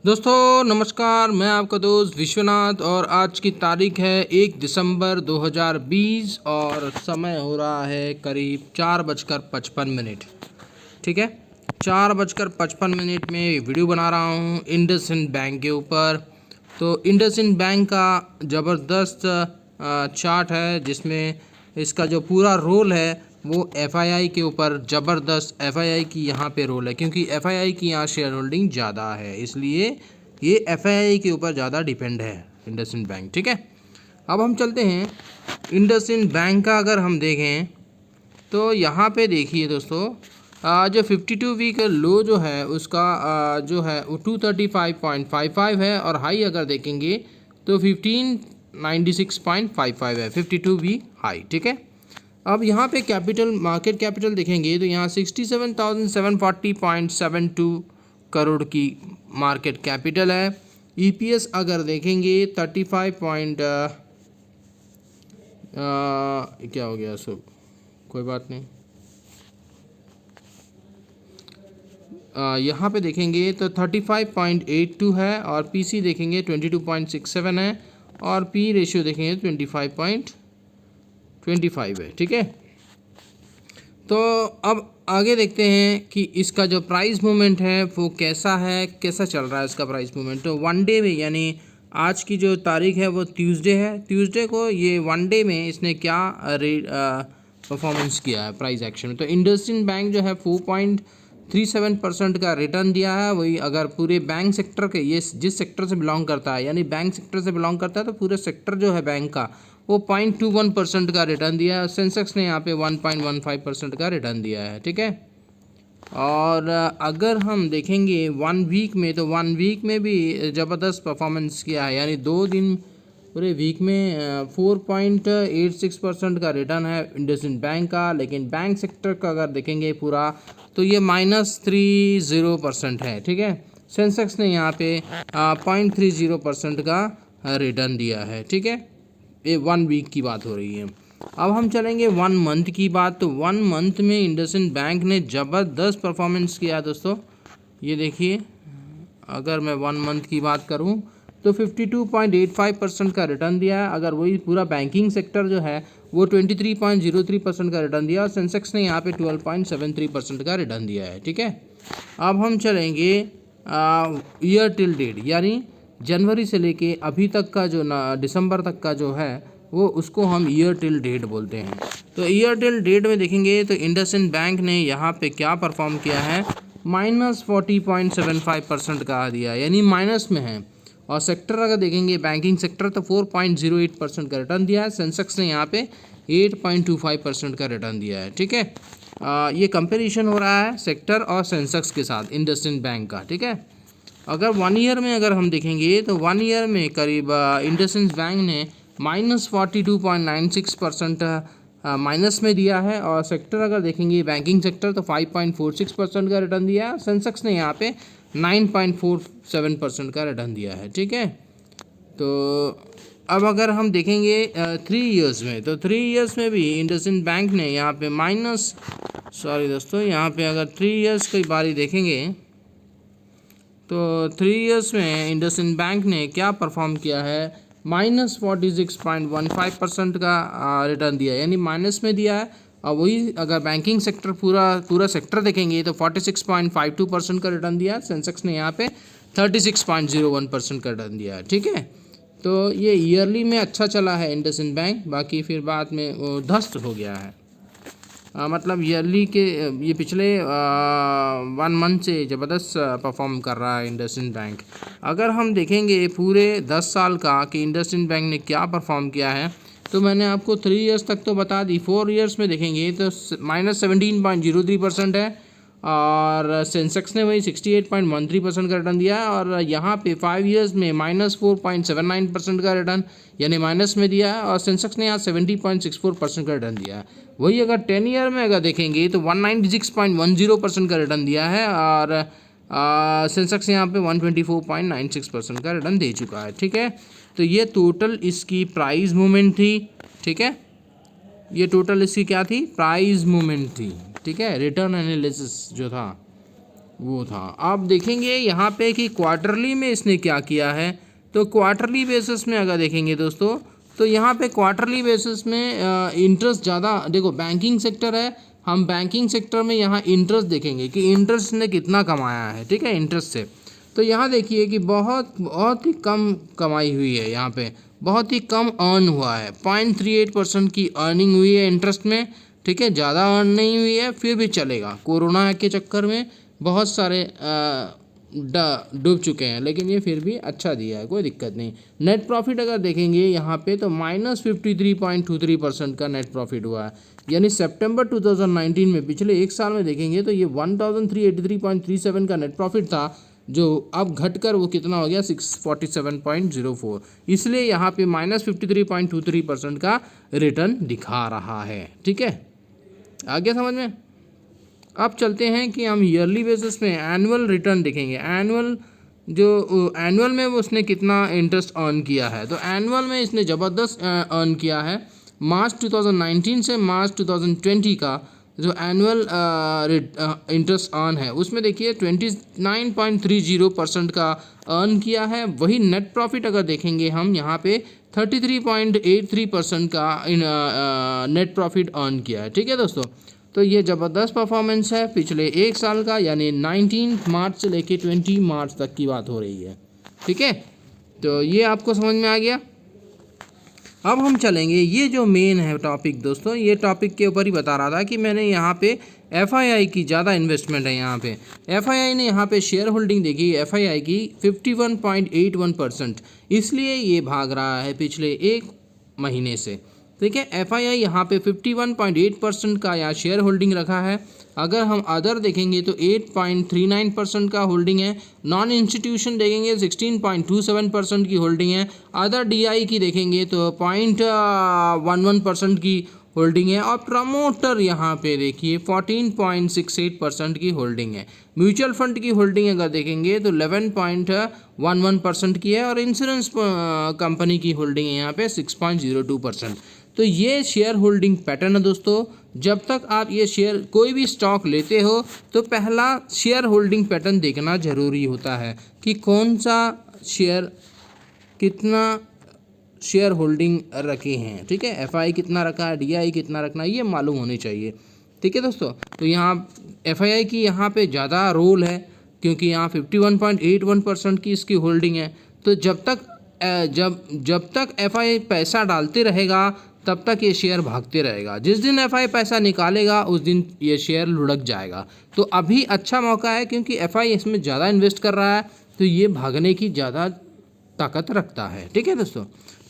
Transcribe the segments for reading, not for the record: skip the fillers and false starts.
दोस्तों नमस्कार, मैं आपका दोस्त विश्वनाथ और आज की तारीख है 1 दिसंबर 2020 और समय हो रहा है करीब 4:55। ठीक है, 4:55 में वीडियो बना रहा हूँ इंडसइंड बैंक के ऊपर। तो इंडसइंड बैंक का ज़बरदस्त चार्ट है जिसमें इसका जो पूरा रोल है वो एफआईआई के ऊपर ज़बरदस्त एफआईआई की यहाँ पे रोल है, क्योंकि एफआईआई की यहाँ शेयर होल्डिंग ज़्यादा है, इसलिए ये एफआईआई के ऊपर ज़्यादा डिपेंड है इंडसइंड बैंक। ठीक है, अब हम चलते हैं इंडसइंड बैंक का। अगर हम देखें तो यहाँ पे देखिए दोस्तों, जो 52 वीक लो जो है उसका जो है वो 235.55 है और हाई अगर देखेंगे तो 1596.55 है, 52 वीक हाई। ठीक है, अब यहाँ पे कैपिटल मार्केट कैपिटल देखेंगे तो यहाँ 67,740.72 करोड़ की मार्केट कैपिटल है। ईपीएस अगर देखेंगे 35 क्या हो गया सब, कोई बात नहीं, यहाँ पे देखेंगे तो 35.82 है और पीसी देखेंगे 22.67 है और पी रेशियो देखेंगे 25.25 है। ठीक है, तो अब आगे देखते हैं कि इसका जो प्राइस मूवमेंट है वो कैसा है, कैसा चल रहा है इसका प्राइस मूवमेंट। तो वन डे में, यानी आज की जो तारीख है वो ट्यूसडे है, ट्यूसडे को ये वन डे में इसने क्या परफॉर्मेंस किया है प्राइस एक्शन में। तो इंडसइंड बैंक जो है 4.37% का रिटर्न दिया है। वही अगर पूरे बैंक सेक्टर के, ये जिस सेक्टर से बिलोंग करता है, यानी बैंक सेक्टर से बिलोंग करता है, तो पूरे सेक्टर जो है बैंक का वो 0.21% का रिटर्न दिया है। सेंसेक्स ने यहाँ पे 1.15% का रिटर्न दिया है। ठीक है, और अगर हम देखेंगे वन वीक में, तो वन वीक में भी ज़बरदस्त परफॉर्मेंस किया है, यानी 2 दिन पूरे वीक में 4.86% का रिटर्न है इंडसइंड बैंक का। लेकिन बैंक सेक्टर का अगर देखेंगे पूरा तो ये -30% है। ठीक है, सेंसेक्स ने यहाँ पे 0.30% का रिटर्न दिया है। ठीक है, ये वन वीक की बात हो रही है। अब हम चलेंगे वन मंथ की बात। तो वन मंथ में इंडसइंड बैंक ने ज़बरदस्त परफॉर्मेंस किया दोस्तों। ये देखिए, अगर मैं वन मंथ की बात करूं तो 52.85% का रिटर्न दिया है। अगर वही पूरा बैंकिंग सेक्टर जो है वो 23.03% का रिटर्न दिया और सेंसेक्स ने यहाँ पे 12.73% का रिटर्न दिया है। ठीक है, अब हम चलेंगे ईयर टिल डेट, यानी जनवरी से लेके अभी तक का जो दिसंबर तक का जो है वो उसको हम ईयर टिल डेट बोलते हैं। तो ईयर टिल डेट में देखेंगे तो इंडसइंड बैंक ने यहाँ पे क्या परफॉर्म किया है, -40.75% का दिया, यानी माइनस में है। और सेक्टर अगर देखेंगे बैंकिंग सेक्टर तो 4.08% का रिटर्न दिया है। सेंसेक्स ने यहाँ पे 8.25% का रिटर्न दिया है। ठीक है, ये कंपेरिजन हो रहा है सेक्टर और सेंसेक्स के साथ इंडसइंड बैंक का। ठीक है, अगर वन ईयर में अगर हम देखेंगे तो वन ईयर में करीब इंडसइंड बैंक ने -42.96% माइनस में दिया है। और सेक्टर अगर देखेंगे बैंकिंग सेक्टर तो 5.46% का रिटर्न दिया है। सेंसेक्स ने यहाँ पे 9.47% का रिटर्न दिया है। ठीक है, तो अब अगर हम देखेंगे 3 इयर्स में, तो 3 इयर्स में भी इंडसइंड बैंक ने यहाँ पे यहाँ पे अगर 3 इयर्स की बारी देखेंगे तो 3 इयर्स में इंडसइंड बैंक ने क्या परफॉर्म किया है, -46.15% का रिटर्न दिया, यानी माइनस में दिया है। और वही अगर बैंकिंग सेक्टर पूरा सेक्टर देखेंगे तो 46.52% का रिटर्न दिया है। सेंसेक्स ने यहाँ पे 36.01% का रिटर्न दिया है। ठीक है, तो ये ईयरली में अच्छा चला है इंडसइंड बैंक, बाकी फिर बाद में वो ध्वस्त हो गया है। मतलब ईयरली के ये पिछले 1 मंथ से ज़बरदस्त परफॉर्म कर रहा है इंडसइंड बैंक। अगर हम देखेंगे पूरे 10 साल का कि इंडसइंड बैंक ने क्या परफॉर्म किया है, तो मैंने आपको 3 इयर्स तक तो बता दी। 4 इयर्स में देखेंगे तो -17.03% है और सेंसेक्स ने वही 68.13% का रिटर्न दिया है। और यहाँ पे 5 इयर्स में -4.79% का रिटर्न, यानी माइनस में दिया है। और सेंसेक्स ने यहाँ 70.64% का रिटर्न दिया है। वही अगर 10 ईयर में अगर देखेंगे तो 196.10% का रिटर्न दिया है और सेंसेक्स यहाँ पे 124.96% का रिटर्न दे चुका है। ठीक है, तो ये टोटल इसकी प्राइस मूवमेंट थी। ठीक है, ये टोटल इसकी क्या थी, प्राइस मूवमेंट थी। ठीक है, रिटर्न एनालिसिस जो था वो था। आप देखेंगे यहाँ पे कि क्वार्टरली में इसने क्या किया है, तो क्वार्टरली बेसिस में अगर देखेंगे दोस्तों, तो यहाँ पे क्वार्टरली बेसिस में इंटरेस्ट ज़्यादा, देखो बैंकिंग सेक्टर है, हम बैंकिंग सेक्टर में यहाँ इंटरेस्ट देखेंगे कि इंटरेस्ट ने कितना कमाया है, ठीक है, इंटरेस्ट से। तो यहाँ देखिए कि बहुत बहुत ही कम कमाई हुई है, यहाँ पे बहुत ही कम अर्न हुआ है, 0.38% की अर्निंग हुई है इंटरेस्ट में, ठीक है, ज़्यादा अर्न नहीं हुई है, फिर भी चलेगा। कोरोना के चक्कर में बहुत सारे डूब चुके हैं, लेकिन ये फिर भी अच्छा दिया है, कोई दिक्कत नहीं। नेट प्रॉफिट अगर देखेंगे यहाँ पे तो -53.23% का नेट प्रॉफिट हुआ है, यानी सितंबर 2019 में, पिछले एक साल में देखेंगे तो ये 1383.37 का नेट प्रॉफिट था, जो अब घटकर वो कितना हो गया 647.04, इसलिए यहाँ पे -53.23% का रिटर्न दिखा रहा है, ठीक है, आ गया समझ में। अब चलते हैं कि हम ईयरली बेसिस में एनुअल रिटर्न देखेंगे, एनुअल जो एनुअल में वो उसने कितना इंटरेस्ट अर्न किया है, तो एनुअल में इसने ज़बरदस्त अर्न किया है। मार्च 2019 से मार्च 2020 का जो एनुअल इंटरेस्ट अर्न है उसमें देखिए 29.30% का अर्न किया है। वही नेट प्रॉफिट अगर देखेंगे हम यहाँ पे 33.83% का नेट प्रॉफिट अर्न किया है, ठीक है दोस्तों। तो ये ज़बरदस्त परफॉर्मेंस है पिछले एक साल का, यानी 19 मार्च से लेके 20 मार्च तक की बात हो रही है, ठीक है। तो ये आपको समझ में आ गया। अब हम चलेंगे, ये जो मेन है टॉपिक दोस्तों, ये टॉपिक के ऊपर ही बता रहा था कि मैंने यहाँ पे एफआईआई की ज़्यादा इन्वेस्टमेंट है यहाँ पे। एफआईआई ने यहाँ पे शेयर होल्डिंग देखी एफआईआई की 51.81%, इसलिए ये भाग रहा है पिछले एक महीने से, ठीक है। एफआईआई यहाँ पे 51.8% का यहाँ शेयर होल्डिंग रखा है। अगर हम अदर देखेंगे तो 8.39% का होल्डिंग है। नॉन इंस्टीट्यूशन देखेंगे 16.27% की होल्डिंग है। अदर डीआई की देखेंगे तो 0.11% की होल्डिंग है। और प्रमोटर यहाँ पे देखिए 14.68% की होल्डिंग है। म्यूचुअल फंड की होल्डिंग अगर देखेंगे तो 11.11% की है। और इंश्योरेंस कंपनी की होल्डिंग है यहाँ पे 6.02%। तो ये शेयर होल्डिंग पैटर्न है दोस्तों। जब तक आप ये शेयर कोई भी स्टॉक लेते हो तो पहला शेयर होल्डिंग पैटर्न देखना ज़रूरी होता है कि कौन सा शेयर कितना शेयर होल्डिंग रखे हैं, ठीक है। एफआई कितना रखा है, डीआई कितना रखना है, ये मालूम होनी चाहिए, ठीक है दोस्तों। तो यहाँ एफआईआई की यहाँ पे ज़्यादा रोल है क्योंकि यहाँ 51.81% की इसकी होल्डिंग है। तो जब तक एफआई पैसा डालते रहेगा तब तक ये शेयर भागते रहेगा। जिस दिन एफआई पैसा निकालेगा उस दिन ये शेयर लुढ़क जाएगा। तो अभी अच्छा मौका है क्योंकि एफआई इसमें ज़्यादा इन्वेस्ट कर रहा है, तो ये भागने की ज़्यादा ताकत रखता है, ठीक है दोस्तों।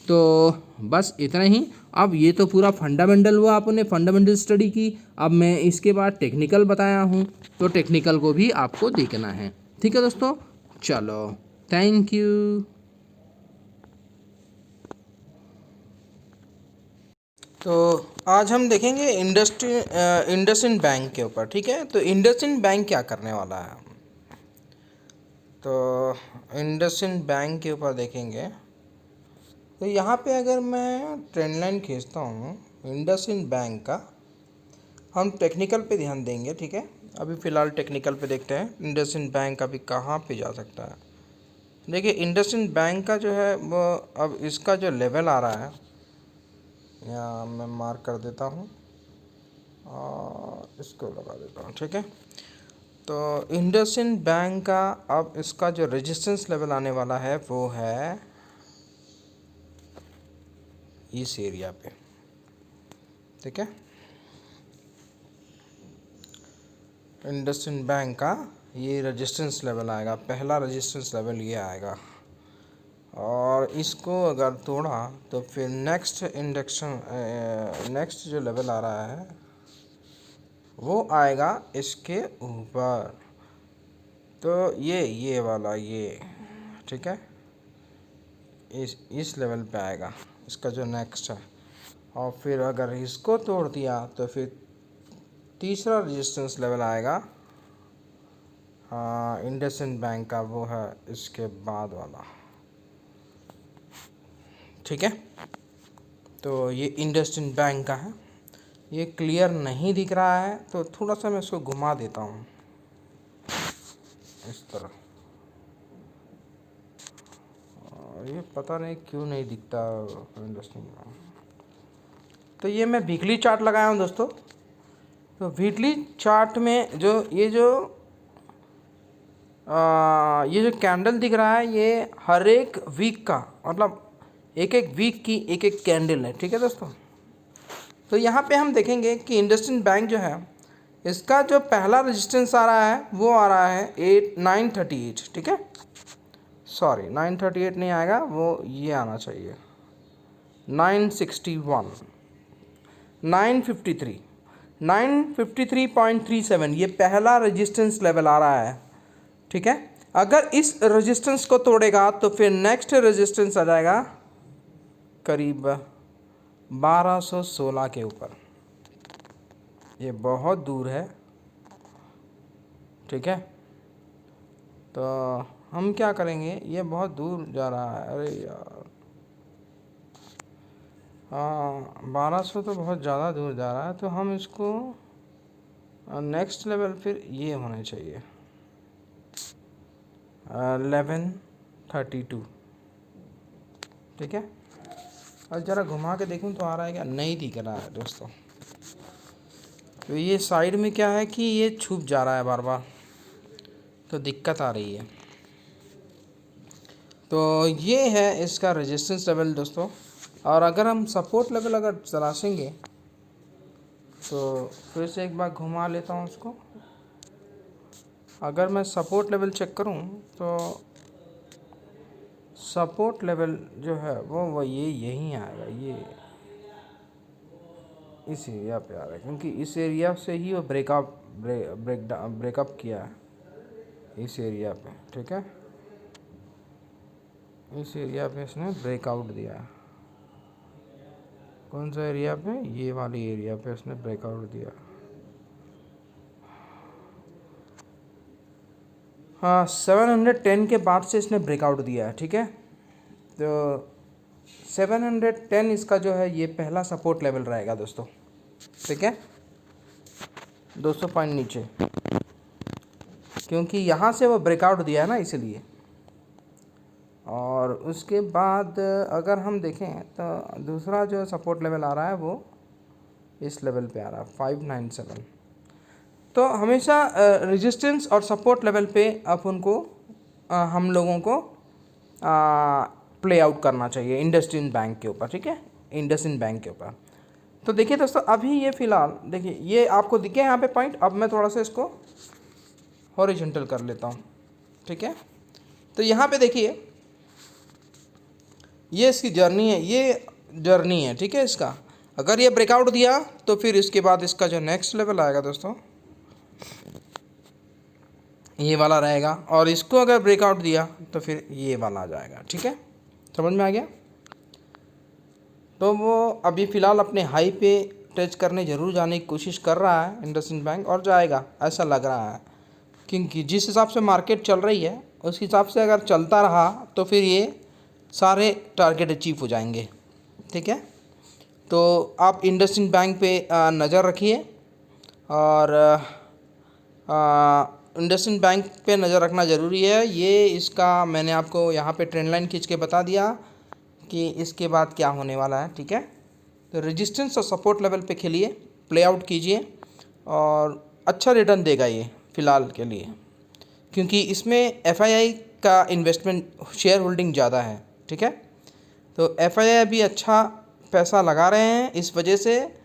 तो बस इतना ही। अब ये तो पूरा फंडामेंटल हुआ, आपने फंडामेंटल स्टडी की। अब मैं इसके बाद टेक्निकल बताया हूँ, तो टेक्निकल को भी आपको देखना है, ठीक है दोस्तों। चलो, थैंक यू। तो आज हम देखेंगे इंडसइंड बैंक के ऊपर, ठीक है। तो इंडसइंड बैंक क्या करने वाला है, तो इंडसइंड बैंक के ऊपर देखेंगे। तो यहाँ पे अगर मैं ट्रेंड लाइन खींचता हूँ इंडसइंड बैंक का, हम टेक्निकल पे ध्यान देंगे, ठीक है। अभी फ़िलहाल टेक्निकल पे देखते हैं इंडसइंड बैंक अभी कहाँ पे जा सकता है। देखिए इंडसइंड बैंक का जो है वो अब इसका जो लेवल आ रहा है, यहाँ मैं मार्क कर देता हूँ और इसको लगा देता हूँ, ठीक है। तो इंडसइंड बैंक का अब इसका जो रेजिस्टेंस लेवल आने वाला है वो है इस एरिया पे, ठीक है। इंडसइंड बैंक का ये रेजिस्टेंस लेवल आएगा, पहला रेजिस्टेंस लेवल ये आएगा। और इसको अगर तोड़ा तो फिर नेक्स्ट जो लेवल आ रहा है वो आएगा इसके ऊपर। तो ये वाला ये, ठीक है, इस लेवल पे आएगा इसका जो नेक्स्ट है। और फिर अगर इसको तोड़ दिया तो फिर तीसरा रेजिस्टेंस लेवल आएगा इंडसइंड बैंक का, वो है इसके बाद वाला, ठीक है। तो ये इंडसइंड बैंक का है। ये क्लियर नहीं दिख रहा है, तो थोड़ा सा मैं इसको घुमा देता हूँ इस तरह। और ये पता नहीं क्यों नहीं दिखता इंटरेस्टिंग। तो ये मैं वीकली चार्ट लगाया हूँ दोस्तों। तो वीकली चार्ट में ये जो कैंडल दिख रहा है, ये हर एक वीक का, मतलब एक एक वीक की एक एक कैंडल है, ठीक है दोस्तों। तो यहाँ पे हम देखेंगे कि इंडसइंड बैंक जो है, इसका जो पहला रेजिस्टेंस आ रहा है वो आ रहा है 938, ठीक है। सॉरी 938 नहीं आएगा, वो ये आना चाहिए 961, 953, 953.37, ये पहला रेजिस्टेंस लेवल आ रहा है, ठीक है। अगर इस रेजिस्टेंस को तोड़ेगा तो फिर नेक्स्ट रेजिस्टेंस आ जाएगा करीब 1216 के ऊपर। ये बहुत दूर है, ठीक है। तो हम क्या करेंगे, ये बहुत दूर जा रहा है, अरे यार, हाँ 1200 तो बहुत ज़्यादा दूर जा रहा है। तो हम इसको नेक्स्ट लेवल फिर ये होने चाहिए 1132, ठीक है। और ज़रा घुमा के देखूं तो आ रहा है क्या, नहीं दिख रहा है दोस्तों। तो ये साइड में क्या है कि ये छुप जा रहा है बार बार, तो दिक्कत आ रही है। तो ये है इसका रेजिस्टेंस लेवल दोस्तों। और अगर हम सपोर्ट लेवल अगर तलाशेंगे, तो फिर से एक बार घुमा लेता हूँ उसको। अगर मैं सपोर्ट लेवल चेक करूँ तो सपोर्ट लेवल जो है वो ये यहीं आएगा, ये इस एरिया पे आ रहा है, क्योंकि इस एरिया से ही वो ब्रेकअप किया है, इस एरिया पे, ठीक है। इस एरिया पे इसने ब्रेकआउट दिया है। कौन सा एरिया पे, ये वाली एरिया पे इसने ब्रेकआउट दिया। हाँ 710 के बाद से इसने ब्रेकआउट दिया है, ठीक है। तो 710 इसका जो है ये पहला सपोर्ट लेवल रहेगा दोस्तों, ठीक है। 200 पॉइंट नीचे, क्योंकि यहाँ से वो ब्रेकआउट दिया है ना, इसलिए। और उसके बाद अगर हम देखें तो दूसरा जो सपोर्ट लेवल आ रहा है वो इस लेवल पे आ रहा है 597। तो हमेशा रेजिस्टेंस और सपोर्ट लेवल पे अब उनको हम लोगों को प्ले आउट करना चाहिए इंडसइंड बैंक के ऊपर, ठीक है, इंडसइंड बैंक के ऊपर। तो देखिए दोस्तों, अभी ये फ़िलहाल देखिए, ये आपको दिखे यहाँ पे पॉइंट। अब मैं थोड़ा सा इसको हॉरिजॉन्टल कर लेता हूँ, ठीक है। तो यहाँ पे देखिए, ये इसकी जर्नी है, ये जर्नी है, ठीक है। इसका अगर ये ब्रेकआउट दिया तो फिर इसके बाद इसका जो नेक्स्ट लेवल आएगा दोस्तों, ये वाला रहेगा। और इसको अगर ब्रेकआउट दिया तो फिर ये वाला आ जाएगा, ठीक है। समझ में आ गया। तो वो अभी फ़िलहाल अपने हाई पे टच करने ज़रूर जाने की कोशिश कर रहा है इंडसइंड बैंक, और जाएगा ऐसा लग रहा है, क्योंकि जिस हिसाब से मार्केट चल रही है उस हिसाब से अगर चलता रहा तो फिर ये सारे टारगेट अचीव हो जाएंगे, ठीक है। तो आप इंडसइंड बैंक पे नज़र रखिए, और इंडसइंड बैंक पे नज़र रखना ज़रूरी है। ये इसका मैंने आपको यहाँ पे ट्रेंड लाइन खींच के बता दिया कि इसके बाद क्या होने वाला है, ठीक है। तो रेजिस्टेंस और सपोर्ट लेवल पे खेलिए, प्ले आउट कीजिए, और अच्छा रिटर्न देगा ये फ़िलहाल के लिए, क्योंकि इसमें FII का इन्वेस्टमेंट शेयर होल्डिंग ज़्यादा है, ठीक है। तो FII अभी अच्छा पैसा लगा रहे हैं, इस वजह से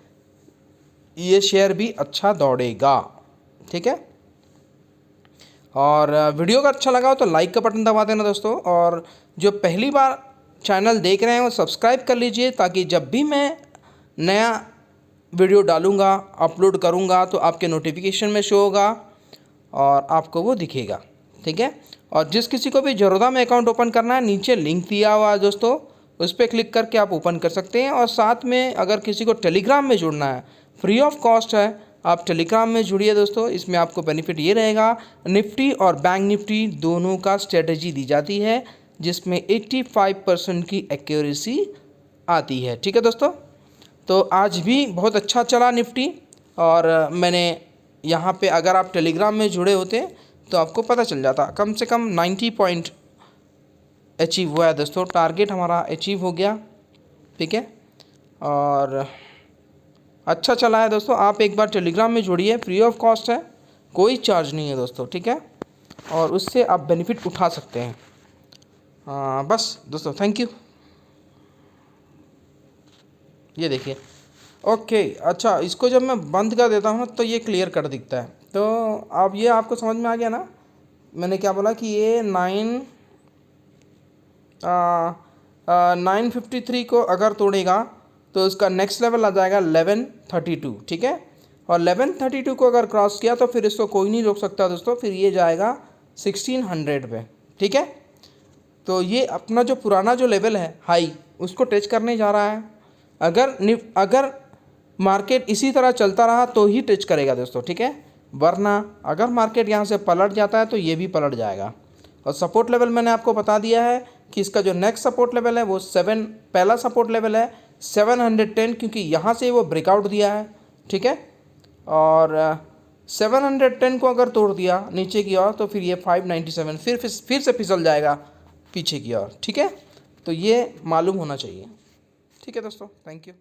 ये शेयर भी अच्छा दौड़ेगा, ठीक है। और वीडियो का अच्छा लगा हो तो लाइक का बटन दबा देना दोस्तों, और जो पहली बार चैनल देख रहे हैं वो सब्सक्राइब कर लीजिए, ताकि जब भी मैं नया वीडियो डालूँगा, अपलोड करूँगा, तो आपके नोटिफिकेशन में शो होगा और आपको वो दिखेगा, ठीक है। और जिस किसी को भी ज़रूरत में अकाउंट ओपन करना है, नीचे लिंक दिया हुआ है दोस्तों, उस पर क्लिक करके आप ओपन कर सकते हैं। और साथ में अगर किसी को टेलीग्राम में जुड़ना है, फ्री ऑफ कॉस्ट है, आप टेलीग्राम में जुड़िए दोस्तों। इसमें आपको बेनिफिट ये रहेगा, निफ्टी और बैंक निफ्टी दोनों का स्ट्रेटजी दी जाती है, जिसमें 85% की एक्यूरेसी आती है, ठीक है दोस्तों। तो आज भी बहुत अच्छा चला निफ्टी। और मैंने यहाँ पे अगर आप टेलीग्राम में जुड़े होते तो आपको पता चल जाता, कम से कम 90 पॉइंट अचीव हुआ है दोस्तों, टारगेट हमारा अचीव हो गया, ठीक है। और अच्छा चला है दोस्तों। आप एक बार टेलीग्राम में जुड़िए, फ्री ऑफ कॉस्ट है, कोई चार्ज नहीं है दोस्तों, ठीक है। और उससे आप बेनिफिट उठा सकते हैं। बस दोस्तों, थैंक यू। ये देखिए, ओके, अच्छा, इसको जब मैं बंद कर देता हूँ ना तो ये क्लियर कट दिखता है। तो अब ये आपको समझ में आ गया ना, मैंने क्या बोला कि ये 953 को अगर तोड़ेगा तो उसका नेक्स्ट लेवल आ जाएगा 1132, ठीक है। और 1132 को अगर क्रॉस किया तो फिर इसको कोई नहीं रोक सकता दोस्तों, फिर ये जाएगा 1600 पे, ठीक है। तो ये अपना जो पुराना जो लेवल है हाई, उसको टच करने जा रहा है। अगर मार्केट इसी तरह चलता रहा तो ही टच करेगा दोस्तों, ठीक है। वरना अगर मार्केट यहाँ से पलट जाता है तो ये भी पलट जाएगा। और सपोर्ट लेवल मैंने आपको बता दिया है कि इसका जो नेक्स्ट सपोर्ट लेवल है वो पहला सपोर्ट लेवल है 710, क्योंकि यहाँ से वो ब्रेकआउट दिया है, ठीक है। और 710 को अगर तोड़ दिया नीचे की ओर तो फिर ये 597 फिर से फिसल जाएगा पीछे की ओर, ठीक है। तो ये मालूम होना चाहिए, ठीक है दोस्तों, थैंक यू।